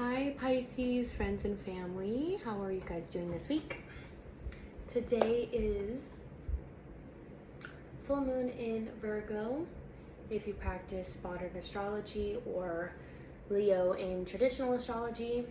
Hi Pisces, friends and family. How are you guys doing this week? Today is full moon in Virgo. If you practice modern astrology or Leo in traditional astrology,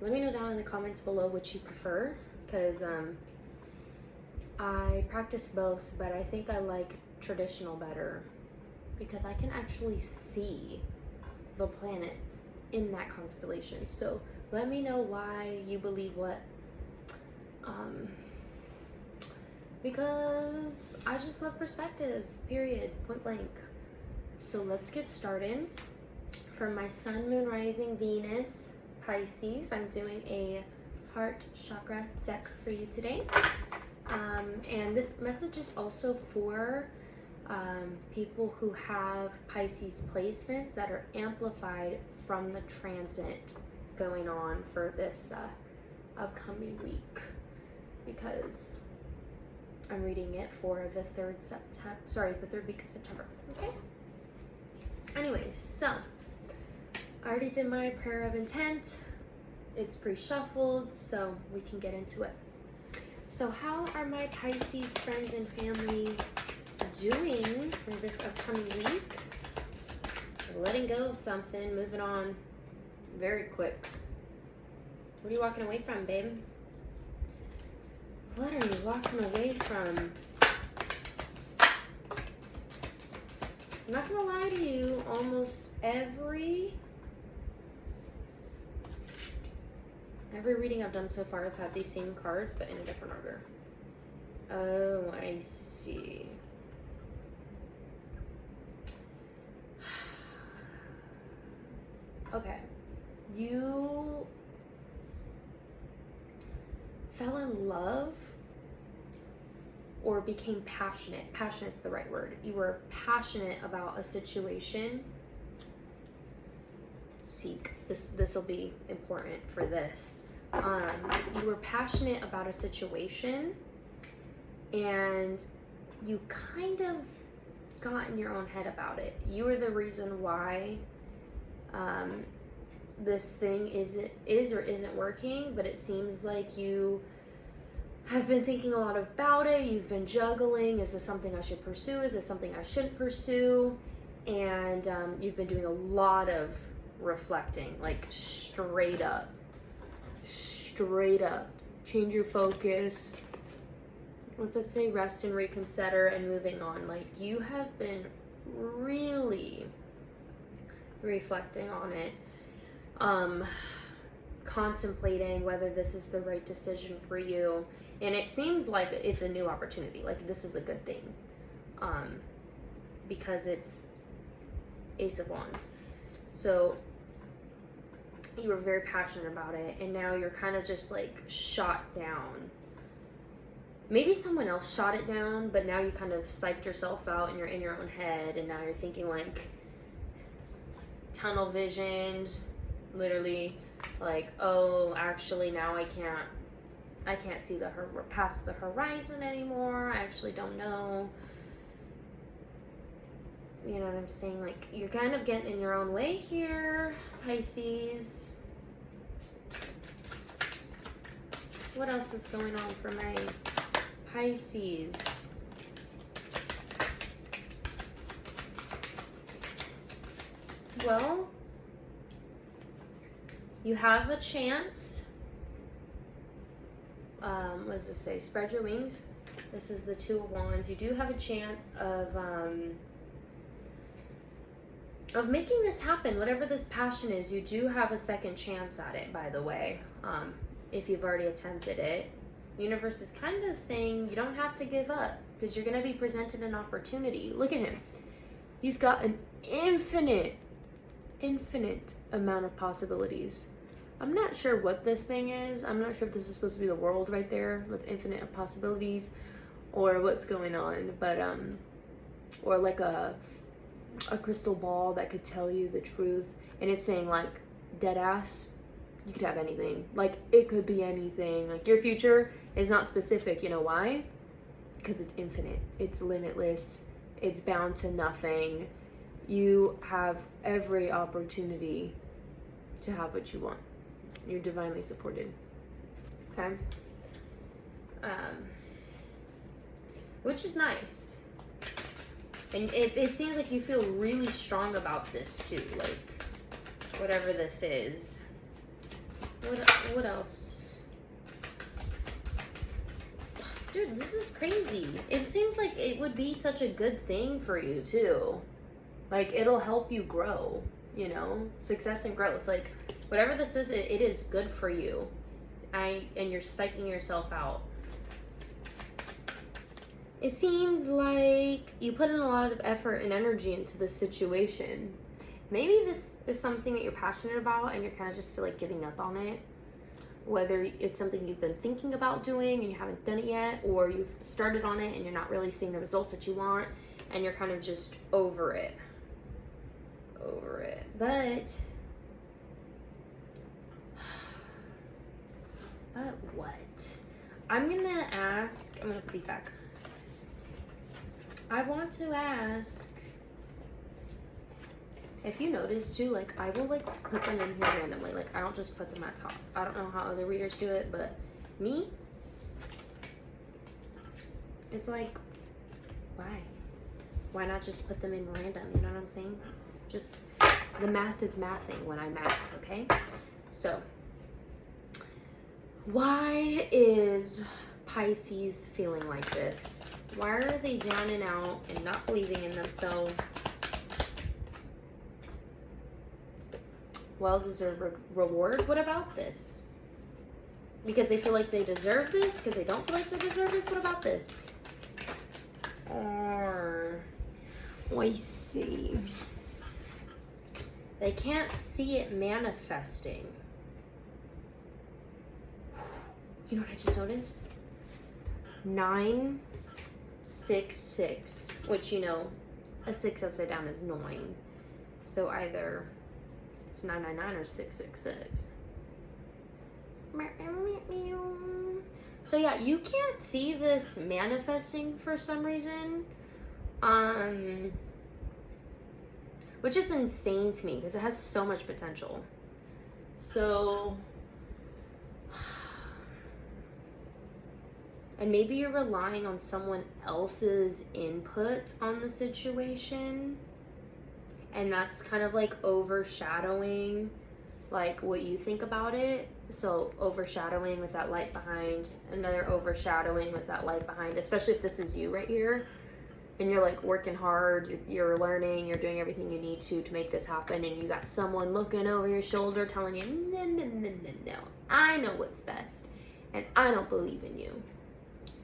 let me know down in the comments below which you prefer, because I practice both, but I think I like traditional better because I can actually see the planets in that constellation. So let me know why you believe what, because I just love perspective, period, point blank. So let's get started. For my sun, moon, rising, Venus, Pisces, I'm doing a heart chakra deck for you today. And this message is also for people who have Pisces placements that are amplified from the transit going on for this upcoming week, because I'm reading it for the third week of September. Okay. Anyways, so I already did my prayer of intent. It's pre-shuffled, so we can get into it. So how are my Pisces friends and family doing for this upcoming week? Letting go of something, moving on very quick. What are you walking away from, babe? What are you walking away from? I'm not gonna lie to you, almost every reading I've done so far has had these same cards, but in a different order. Oh, I see. Okay, you fell in love or became passionate. Passionate's the right word. You were passionate about a situation. Seek. This will be important for this. You were passionate about a situation, and you kind of got in your own head about it. You were the reason why this thing is or isn't working, but it seems like you have been thinking a lot about it. You've been juggling. Is this something I should pursue? Is this something I shouldn't pursue? And you've been doing a lot of reflecting, like straight up. Change your focus. What's that say? Rest and reconsider and moving on. Like, you have been really reflecting on it, contemplating whether this is the right decision for you, and it seems like it's a new opportunity. Like, this is a good thing, because it's Ace of Wands. So you were very passionate about it, and now you're kind of just like shot down. Maybe someone else shot it down, but now you kind of psyched yourself out and you're in your own head, and now you're thinking like tunnel visioned, literally, like, oh, actually now I can't see past the horizon anymore. I actually don't know. You know what I'm saying? Like, you're kind of getting in your own way here, Pisces. What else is going on for my Pisces? Well, you have a chance. What does it say? Spread your wings. This is the Two of Wands. You do have a chance of making this happen. Whatever this passion is, you do have a second chance at it, by the way. If you've already attempted it, the universe is kind of saying you don't have to give up, because you're going to be presented an opportunity. Look at him. He's got an infinite amount of possibilities. I'm not sure what this thing is. I'm not sure if this is supposed to be the world right there with infinite possibilities, or what's going on, but or like a crystal ball that could tell you the truth, and it's saying, like, dead ass, you could have anything. Like, it could be anything. Like, your future is not specific. You know why? Because it's infinite. It's limitless. It's bound to nothing. You have every opportunity to have what you want. You're divinely supported. Okay? Which is nice. And it seems like you feel really strong about this too. Like, whatever this is. What else? Dude, this is crazy. It seems like it would be such a good thing for you too. Like, it'll help you grow, you know? Success and growth. Like, whatever this is, it is good for you. And you're psyching yourself out. It seems like you put in a lot of effort and energy into this situation. Maybe this is something that you're passionate about and you kind of just feel like giving up on it. Whether it's something you've been thinking about doing and you haven't done it yet, or you've started on it and you're not really seeing the results that you want and you're kind of just over it. But what? I'm gonna put these back. I want to ask, if you notice too, like, I will like put them in here randomly. Like, I don't just put them at top. I don't know how other readers do it, but me, it's like, why not just put them in random? You know what I'm saying? Just, the math is mathing when I math, okay? So, why is Pisces feeling like this? Why are they down and out and not believing in themselves? Well-deserved reward? What about this? Because they feel like they deserve this? Because they don't feel like they deserve this? What about this? Or, I see. They can't see it manifesting. You know what I just noticed? 9, 6, 6. Which, you know, a 6 upside down is 9. So either it's 999 or 666. So yeah, you can't see this manifesting for some reason. Which is insane to me because it has so much potential. So, and maybe you're relying on someone else's input on the situation, and that's kind of like overshadowing like what you think about it. So overshadowing with that light behind, another overshadowing with that light behind, especially if this is you right here and you're like working hard, you're learning, you're doing everything you need to make this happen, and you got someone looking over your shoulder telling you, no, I know what's best and I don't believe in you.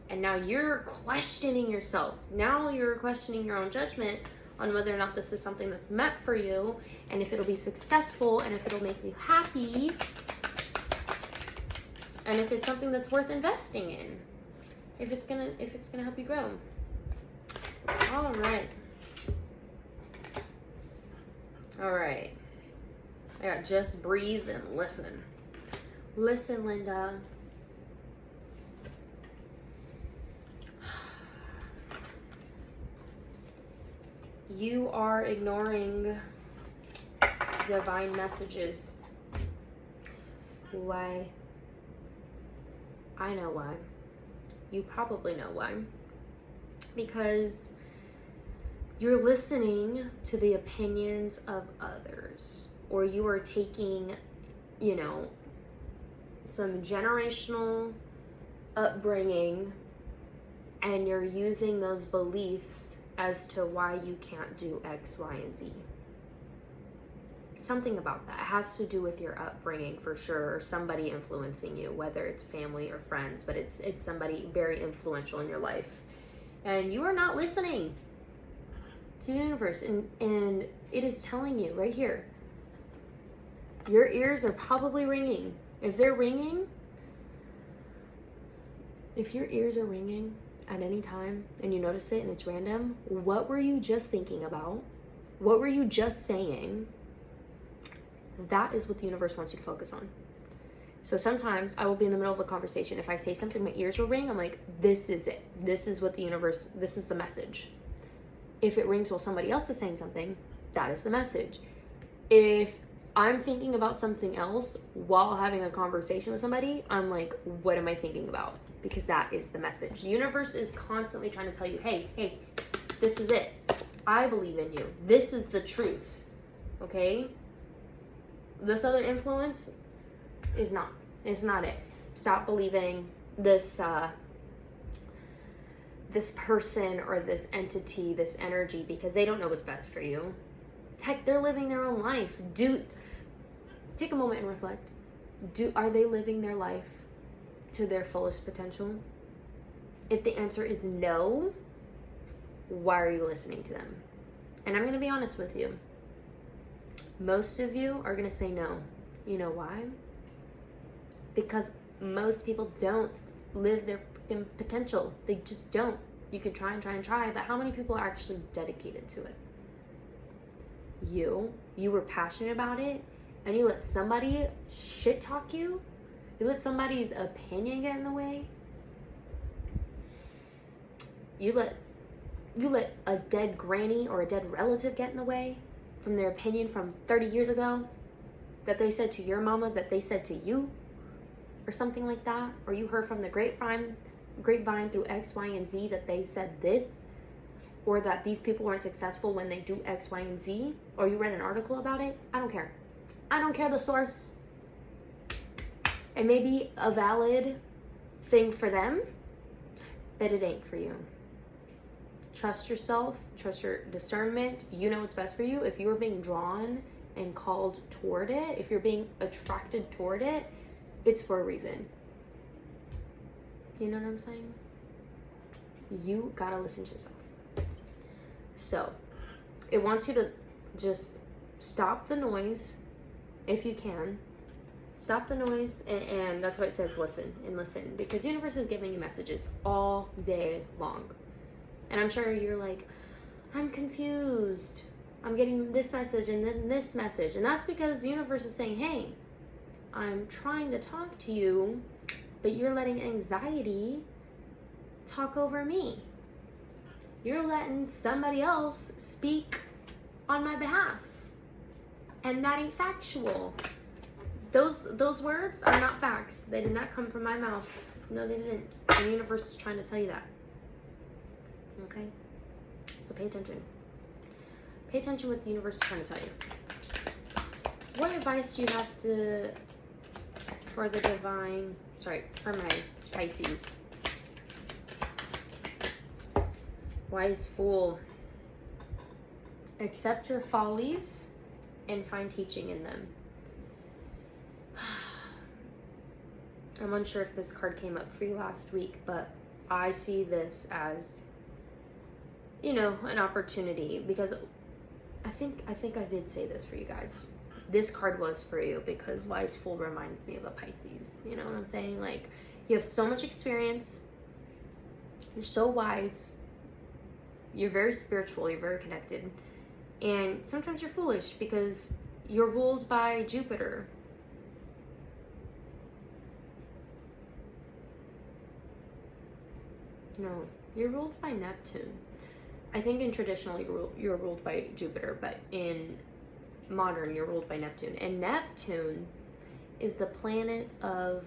And now you're questioning yourself. Now you're questioning your own judgment on whether or not this is something that's meant for you, and if it'll be successful, and if it'll make you happy, and if it's something that's worth investing in, if it's gonna help you grow. All right. I got just breathe and listen. Listen, Linda. You are ignoring divine messages. Why? I know why. You probably know why. Because you're listening to the opinions of others, or you are taking, you know, some generational upbringing, and you're using those beliefs as to why you can't do X, Y, and Z. Something about that. It has to do with your upbringing for sure, or somebody influencing you, whether it's family or friends, but it's somebody very influential in your life. And you are not listening to the universe, and it is telling you right here. Your ears are probably ringing. If they're ringing, if your ears are ringing at any time and you notice it and it's random, what were you just thinking about? What were you just saying? That is what the universe wants you to focus on. So sometimes I will be in the middle of a conversation. If I say something, my ears will ring. I'm like, this is it. This is what the universe, this is the message. If it rings while somebody else is saying something, that is the message. If I'm thinking about something else while having a conversation with somebody, I'm like, what am I thinking about? Because that is the message. The universe is constantly trying to tell you, hey, this is it. I believe in you. This is the truth. Okay? This other influence is not. It's not it. Stop believing this this person or this entity, this energy, because they don't know what's best for you. Heck, they're living their own life. Take a moment and reflect. Are they living their life to their fullest potential? If the answer is no, why are you listening to them? And I'm going to be honest with you. Most of you are going to say no. You know why? Because most people don't live their potential. They just don't. You can try and try and try, but how many people are actually dedicated to it? You were passionate about it, and you let somebody shit talk you. You let somebody's opinion get in the way. You let a dead granny or a dead relative get in the way from their opinion from 30 years ago that they said to your mama, that they said to you, or something like that. Or you heard from the grapevine through X, Y, and Z that they said this, or that these people weren't successful when they do X, Y, and Z, or you read an article about it. I don't care. I don't care the source. It may be a valid thing for them, but it ain't for you. Trust yourself, trust your discernment. You know what's best for you. If you are being drawn and called toward it, if you're being attracted toward it, it's for a reason. You know what I'm saying? You gotta listen to yourself. So, it wants you to just stop the noise if you can. Stop the noise, and that's why it says listen and listen, because the universe is giving you messages all day long. And I'm sure you're like, I'm confused. I'm getting this message and then this message. And that's because the universe is saying, hey, I'm trying to talk to you, but you're letting anxiety talk over me. You're letting somebody else speak on my behalf. And that ain't factual. Those words are not facts. They did not come from my mouth. No, they didn't. And the universe is trying to tell you that. Okay? So pay attention. Pay attention what the universe is trying to tell you. What advice do you have for my Pisces? Wise fool. Accept your follies and find teaching in them. I'm unsure if this card came up for you last week, but I see this as, an opportunity, because I think I did say this for you guys. This card was for you because Wise Fool reminds me of a Pisces. You know what I'm saying? Like, you have so much experience. You're so wise. You're very spiritual. You're very connected. And sometimes you're foolish because you're ruled by Jupiter. No, you're ruled by Neptune. I think in traditional you're ruled by Jupiter, but in modern you're ruled by Neptune. And Neptune is the planet of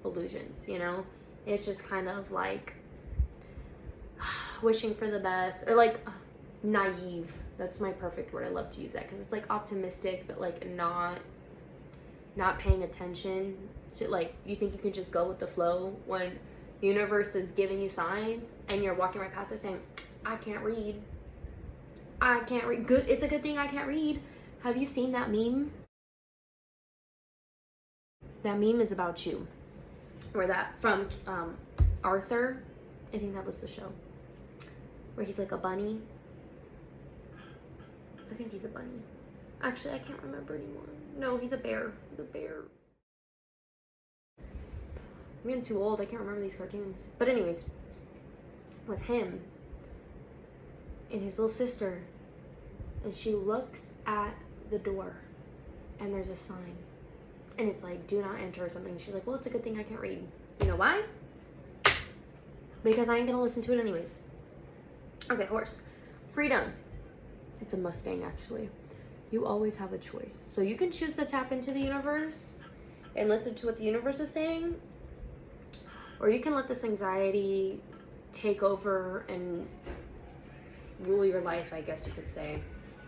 illusions, It's just kind of like wishing for the best, or like naive. That's my perfect word. I love to use that because it's like optimistic, but like not paying attention to, like, you think you can just go with the flow when universe is giving you signs and you're walking right past it saying, I can't read. Good. It's a good thing I can't read. Have you seen that meme? That meme is about you. Or that from Arthur. I think that was the show. Where he's like a bunny. I think he's a bunny. Actually, I can't remember anymore. No, he's a bear. He's a bear. I'm getting too old. I can't remember these cartoons. But anyways, with him and his little sister, and she looks at the door, and there's a sign, and it's like, do not enter or something. She's like, well, it's a good thing I can't read. You know why? Because I ain't gonna listen to it anyways. Okay, horse. Freedom. It's a Mustang, actually. You always have a choice. So you can choose to tap into the universe and listen to what the universe is saying, or you can let this anxiety take over and rule your life, I guess you could say.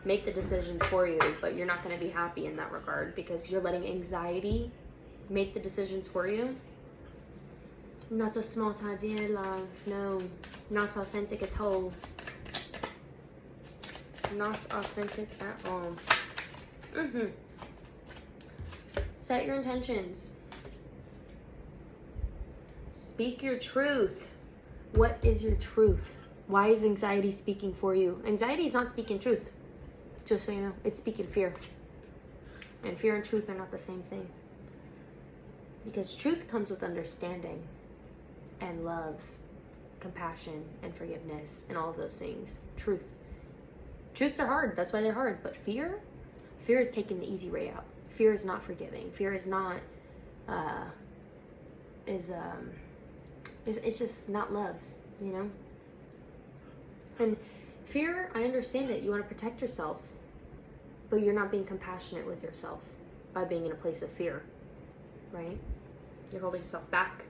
Make the decisions for you, but you're not going to be happy in that regard because you're letting anxiety make the decisions for you. Not a smart idea, love. No, not authentic at all. Not authentic at all. Set your intentions. Speak your truth. What is your truth? Why is anxiety speaking for you? Anxiety is not speaking truth. Just so you know, it's speaking fear. And fear and truth are not the same thing. Because truth comes with understanding and love, compassion and forgiveness and all of those things. Truth. Truths are hard. That's why they're hard. But fear is taking the easy way out. Fear is not forgiving. Fear is not, it's just not love, you know? And fear, I understand it. You want to protect yourself, but you're not being compassionate with yourself by being in a place of fear, right? You're holding yourself back.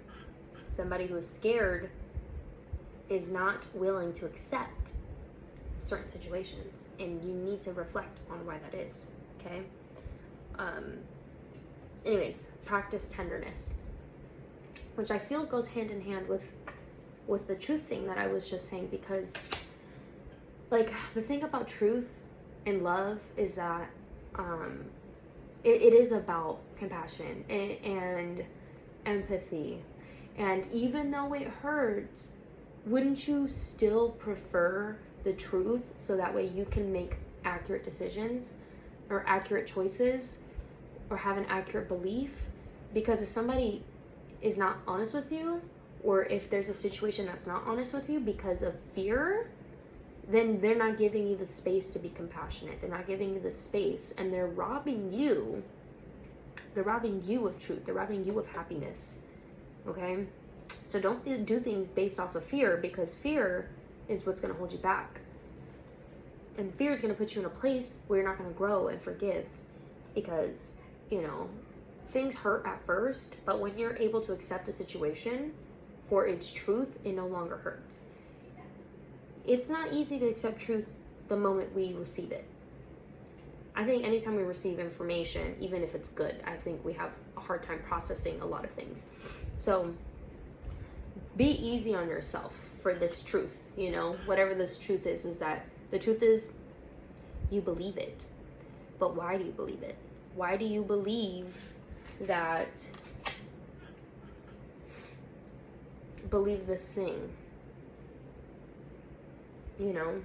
Somebody who is scared is not willing to accept certain situations, and you need to reflect on why that is, okay? Anyways, practice tenderness, which I feel goes hand in hand with the truth thing that I was just saying, because like the thing about truth and love is that it is about compassion and empathy. And even though it hurts, wouldn't you still prefer the truth so that way you can make accurate decisions or accurate choices or have an accurate belief? Because if somebody is not honest with you, or if there's a situation that's not honest with you because of fear, then they're not giving you the space to be compassionate. They're not giving you the space, and they're robbing you. They're robbing you of truth. They're robbing you of happiness. Okay? So don't do things based off of fear, because fear is what's going to hold you back. And fear is going to put you in a place where you're not going to grow and forgive, because, you know, things hurt at first, but when you're able to accept a situation for its truth, it no longer hurts. It's not easy to accept truth the moment we receive it. I think anytime we receive information, even if it's good, I think we have a hard time processing a lot of things. So be easy on yourself for this truth, you know, whatever this truth is that the truth is you believe it. But why do you believe it? Why do you believe this thing? You know?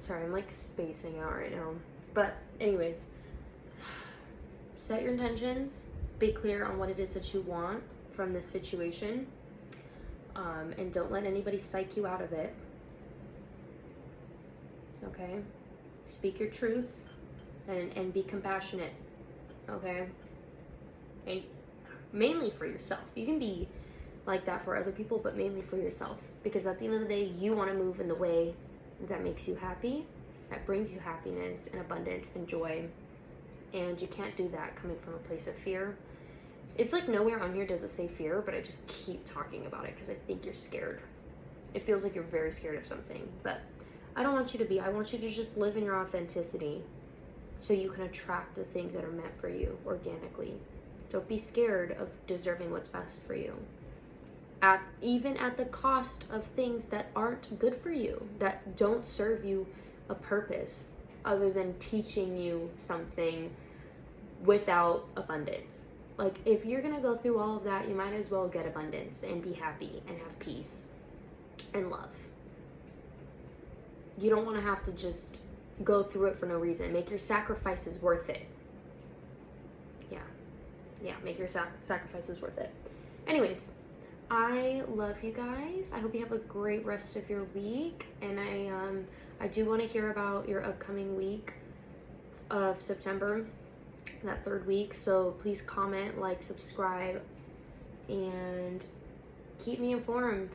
Sorry, I'm like spacing out right now. But anyways, set your intentions. Be clear on what it is that you want from this situation. And don't let anybody psych you out of it. Okay? Speak your truth and be compassionate. Okay? And mainly for yourself. You can be like that for other people, but mainly for yourself. Because at the end of the day, you want to move in the way that makes you happy, that brings you happiness and abundance and joy. And you can't do that coming from a place of fear. It's like nowhere on here does it say fear, but I just keep talking about it because I think you're scared. It feels like you're very scared of something, but I don't want you to be. I want you to just live in your authenticity so you can attract the things that are meant for you organically. Don't be scared of deserving what's best for you. Even at the cost of things that aren't good for you, that don't serve you a purpose other than teaching you something without abundance. Like, if you're gonna go through all of that, you might as well get abundance and be happy and have peace and love. You don't want to have to just go through it for no reason. Make your sacrifices worth it. Yeah, make your sacrifices worth it. Anyways, I love you guys. I hope you have a great rest of your week, and I do want to hear about your upcoming week of September, that third week. So please comment, like, subscribe, and keep me informed.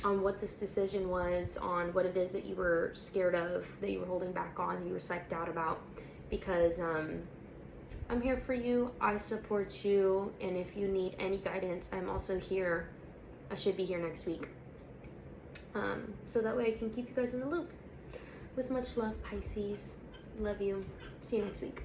on what this decision was, on what it is that you were scared of, that you were holding back on, you were psyched out about, because I'm here for you. I support you, and if you need any guidance, I'm also here. I should be here next week. So that way I can keep you guys in the loop. With much love, Pisces. Love you. See you next week.